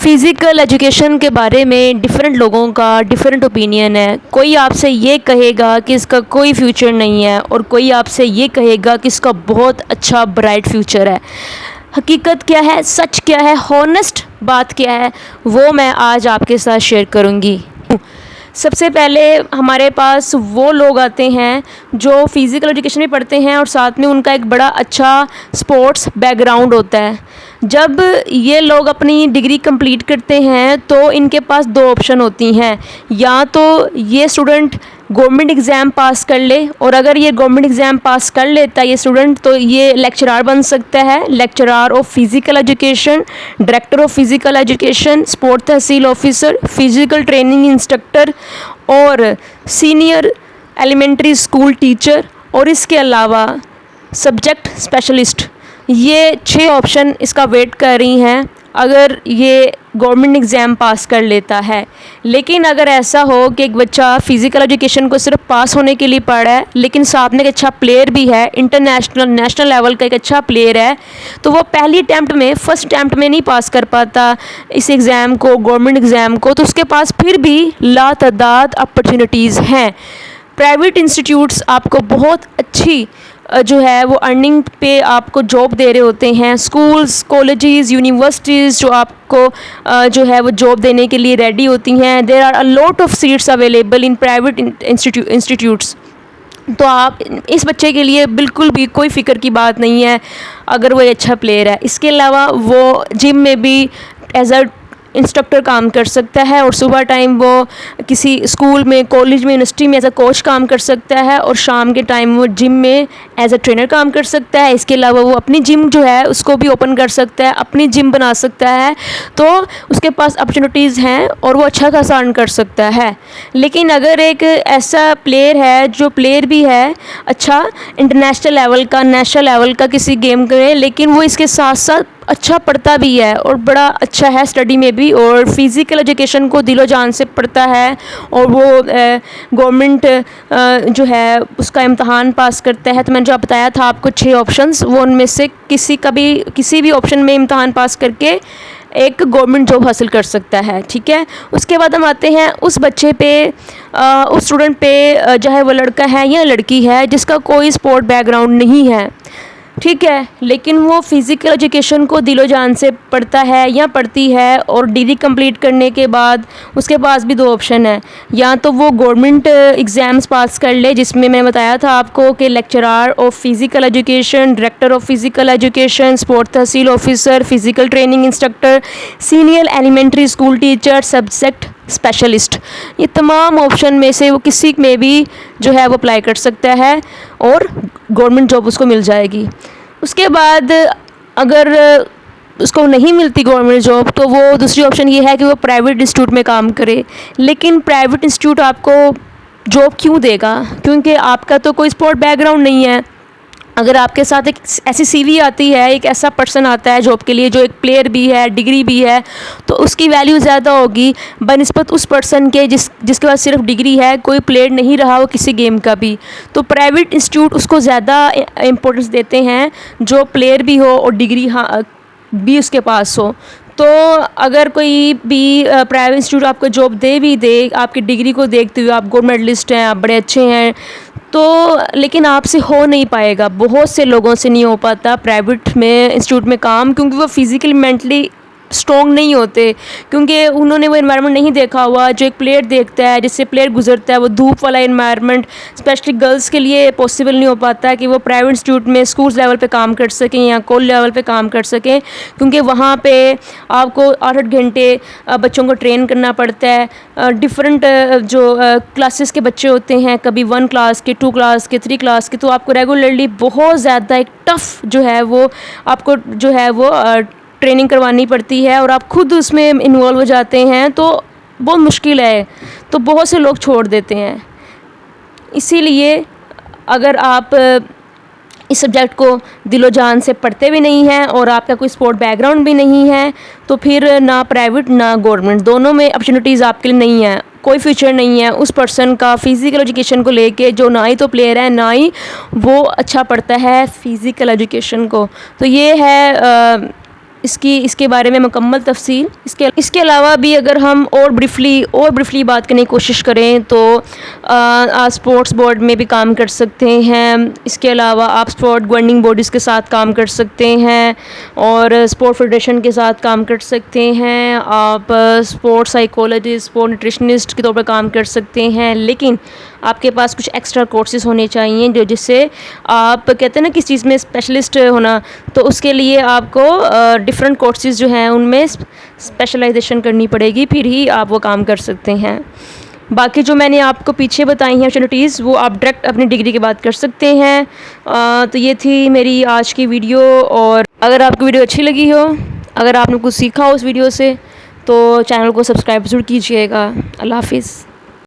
Physical education के बारे में डिफरेंट लोगों का डिफरेंट ओपिनियन है। कोई आपसे ये कहेगा कि इसका कोई फ्यूचर नहीं है और कोई आपसे ये कहेगा कि इसका बहुत अच्छा ब्राइट फ्यूचर है। हकीकत क्या है, सच क्या है, हॉनेस्ट बात क्या है, वो मैं आज आपके साथ शेयर करूँगी। सबसे पहले हमारे पास वो लोग आते हैं जो फ़िज़िकल एजुकेशन में पढ़ते हैं और साथ में उनका एक बड़ा अच्छा स्पोर्ट्स बैकग्राउंड होता है। जब ये लोग अपनी डिग्री कंप्लीट करते हैं तो इनके पास दो ऑप्शन होती हैं, या तो ये स्टूडेंट गवर्नमेंट एग्ज़ाम पास कर ले, और अगर ये गवर्नमेंट एग्ज़ाम पास कर लेता है ये स्टूडेंट तो ये लेक्चरार बन सकता है, lecturer of physical education, director of physical education, sport तहसील ऑफिसर, फ़िज़िकल ट्रेनिंग इंस्ट्रक्टर और सीनियर एलिमेंट्री स्कूल टीचर, और इसके अलावा सब्जेक्ट स्पेशलिस्ट। ये 6 ऑप्शन इसका वेट कर रही हैं अगर ये गवर्नमेंट एग्ज़ाम पास कर लेता है। लेकिन अगर ऐसा हो कि एक बच्चा फ़िज़िकल एजुकेशन को सिर्फ पास होने के लिए पढ़ रहा है लेकिन साथ में एक अच्छा प्लेयर भी है, इंटरनेशनल नेशनल लेवल का एक अच्छा प्लेयर है, तो वो पहली अटैम्प्ट में फर्स्ट अटैम्प्ट में नहीं पास कर पाता इस एग्ज़ाम को, गवर्नमेंट एग्ज़ाम को, तो उसके पास फिर भी लातादाद अपॉर्चुनिटीज़ हैं। प्राइवेट इंस्टीट्यूट्स आपको बहुत अच्छी जो है वो अर्निंग पे आपको जॉब दे रहे होते हैं। स्कूल्स, कॉलेजेस, यूनिवर्सिटीज़ जो आपको जो है वो जॉब देने के लिए रेडी होती हैं। There are a lot of seats available in private institutes. तो आप इस बच्चे के लिए बिल्कुल भी कोई फ़िक्र की बात नहीं है अगर वो एक अच्छा प्लेयर है। इसके अलावा वो जिम में भी एज अ इंस्ट्रक्टर काम कर सकता है, और सुबह टाइम वो किसी स्कूल में, कॉलेज में, यूनिवर्सिटी में एज अ कोच काम कर सकता है, और शाम के टाइम वो जिम में एज अ ट्रेनर काम कर सकता है। इसके अलावा वो अपनी जिम जो है उसको भी ओपन कर सकता है, अपनी जिम बना सकता है, तो उसके पास अपॉर्चुनिटीज़ हैं और वो अच्छा खासा अर्न कर सकता है। लेकिन अगर एक ऐसा प्लेयर है जो प्लेयर भी है अच्छा इंटरनेशनल लेवल का, नेशनल लेवल का किसी गेम में, लेकिन वो इसके साथ साथ अच्छा पढ़ता भी है और बड़ा अच्छा है स्टडी में भी, और फ़िज़िकल एजुकेशन को दिलो जान से पढ़ता है, और वो गवर्नमेंट जो है उसका इम्तहान पास करता है। तो मैंने जो आप बताया था आपको 6 ऑप्शंस, वो उनमें से किसी भी ऑप्शन में इम्तहान पास करके एक गवर्नमेंट जॉब हासिल कर सकता है। ठीक है, उसके बाद हम आते हैं उस बच्चे पे, उस स्टूडेंट पे, चाहे वो लड़का है या लड़की है जिसका कोई स्पोर्ट बैकग्राउंड नहीं है, ठीक है, लेकिन वो फ़िज़िकल एजुकेशन को दिलो जान से पढ़ता है या पढ़ती है, और डिग्री कंप्लीट करने के बाद उसके पास भी 2 ऑप्शन है। या तो वो गवर्नमेंट एग्ज़ाम्स पास कर ले, जिसमें मैंने बताया था आपको कि lecturer of physical education, director of physical education, sport तहसील officer, physical training instructor, senior elementary school teacher, subject specialist. ये तमाम ऑप्शन में से वो किसी में भी जो है वो अप्लाई कर सकता है और गवर्नमेंट जॉब उसको मिल जाएगी। उसके बाद अगर उसको नहीं मिलती गवर्नमेंट जॉब तो वो दूसरी ऑप्शन ये है कि वो प्राइवेट इंस्टीट्यूट में काम करे। लेकिन प्राइवेट इंस्टीट्यूट आपको जॉब क्यों देगा? क्योंकि आपका तो कोई स्पोर्ट बैकग्राउंड नहीं है। अगर आपके साथ एक ऐसी सीवी आती है, एक ऐसा पर्सन आता है जॉब के लिए जो एक प्लेयर भी है, डिग्री भी है, तो उसकी वैल्यू ज़्यादा होगी बनिस्बत उस पर्सन के जिसके पास सिर्फ डिग्री है, कोई प्लेयर नहीं रहा वो किसी गेम का भी। तो प्राइवेट इंस्टीट्यूट उसको ज़्यादा इम्पोर्टेंस देते हैं जो प्लेयर भी हो और डिग्री भी उसके पास हो। तो अगर कोई भी प्राइवेट इंस्टीट्यूट आपको जॉब दे, आपकी डिग्री को देखते हुए, आप गोल्ड मेडलिस्ट हैं, आप बड़े अच्छे हैं, तो लेकिन आपसे हो नहीं पाएगा, बहुत से लोगों से नहीं हो पाता प्राइवेट में इंस्टीट्यूट में काम, क्योंकि वो फिज़िकली मेंटली स्ट्रॉन्ग नहीं होते, क्योंकि उन्होंने वो एनवायरनमेंट नहीं देखा हुआ जो एक प्लेयर देखता है, जिससे प्लेयर गुजरता है। वो धूप वाला एनवायरनमेंट स्पेशली गर्ल्स के लिए पॉसिबल नहीं हो पाता कि वो प्राइवेट इंस्टीट्यूट में स्कूल लेवल पे काम कर सकें या कॉलेज लेवल पे काम कर सकें, क्योंकि वहाँ पे आपको 8-8 घंटे बच्चों को ट्रेन करना पड़ता है। डिफरेंट जो क्लासेस के बच्चे होते हैं, कभी 1 क्लास के, 2 क्लास के, 3 क्लास के, तो आपको रेगुलरली बहुत ज़्यादा एक टफ़ जो है वो आपको जो है वो ट्रेनिंग करवानी पड़ती है, और आप खुद उसमें इन्वॉल्व हो जाते हैं तो बहुत मुश्किल है, तो बहुत से लोग छोड़ देते हैं। इसीलिए अगर आप इस सब्जेक्ट को दिलो जान से पढ़ते भी नहीं हैं और आपका कोई स्पोर्ट बैकग्राउंड भी नहीं है, तो फिर ना प्राइवेट ना गवर्नमेंट, दोनों में अपॉर्चुनिटीज़ आपके लिए नहीं है, कोई फ्यूचर नहीं है उस पर्सन का फ़िज़िकल एजुकेशन को लेके जो ना ही तो प्लेयर है ना ही वो अच्छा पढ़ता है फ़िज़िकल एजुकेशन को। तो ये है इसके बारे में मुकम्मल तफसील। इसके अलावा भी अगर हम और ब्रीफली बात करने की कोशिश करें तो आप स्पोर्ट्स बोर्ड में भी काम कर सकते हैं। इसके अलावा आप स्पोर्ट गवर्निंग बॉडीज़ के साथ काम कर सकते हैं और स्पोर्ट फेडरेशन के साथ काम कर सकते हैं। आप स्पोर्ट साइकोलॉजिस्ट, स्पोर्ट न्यूट्रिशनिस्ट के तौर पर काम कर सकते हैं, लेकिन आपके पास कुछ एक्स्ट्रा कोर्सेज़ होने चाहिए जो जिससे आप कहते हैं ना किस चीज़ में स्पेशलिस्ट होना, तो उसके लिए आपको डिफरेंट कोर्सेज़ जो हैं उनमें स्पेशलाइजेशन करनी पड़ेगी, फिर ही आप वो काम कर सकते हैं। बाकी जो मैंने आपको पीछे बताई हैं अपॉर्चुनिटीज़ वो आप डायरेक्ट अपनी डिग्री के बाद कर सकते हैं। तो ये थी मेरी आज की वीडियो, और अगर आपको वीडियो अच्छी लगी हो, अगर आपने कुछ सीखा हो उस वीडियो से, तो चैनल को सब्सक्राइब ज़रूर कीजिएगा। अल्लाह हाफ़िज़।